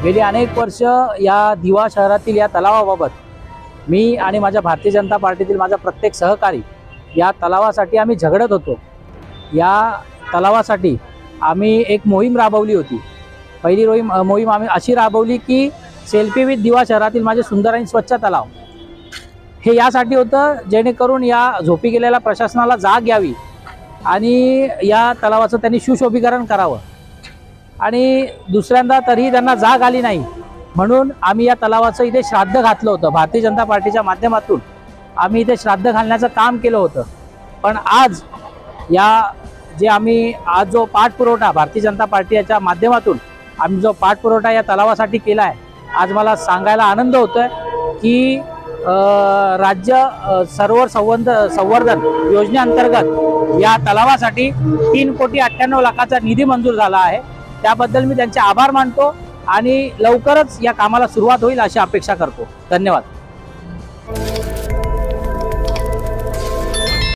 गेली अनेक वर्ष या दिवा शहरातील या तलावाबाबत मी आणि माझ्या भारतीय जनता पार्टीतील माझा प्रत्येक सहकारी या तलावासाठी आम्ही झगडत होतो। या तलावासाठी आम्ही एक मोहीम राबवली होती। पहिली मोहीम आम्ही अशी राबवली की सेल्फी विथ दिवा शहरातील माझे सुंदर आणि स्वच्छ तलाव, हे यासाठी होतं जेणेकरून या झोपी गेलेल्या प्रशासनाला जाग यावी आणि या तलावाचं त्यांनी सुशोभीकरण करावं। आणि दुसऱ्यांदा तरीही त्यांना जाग आली नाही म्हणून आम्ही या तलावाचं इथे श्राद्ध घातलं होतं। भारतीय जनता पार्टीच्या माध्यमातून आम्ही इथे श्राद्ध घालण्याचं काम केलं होतं। पण आज आज जो पाठपुरवठा भारतीय जनता पार्टीच्या माध्यमातून आम्ही जो पाठपुरवठा या तलावासाठी केला आहे, आज मला सांगायला आनंद होतोय की राज्य सरोवर संवर्धन योजनेअंतर्गत या तलावासाठी 3,98,00,000चा निधी मंजूर झाला आहे। त्याबद्दल मी त्यांचे आभार मानतो आणि लवकरच या कामाला सुरुवात होईल अशी अपेक्षा करतो। धन्यवाद।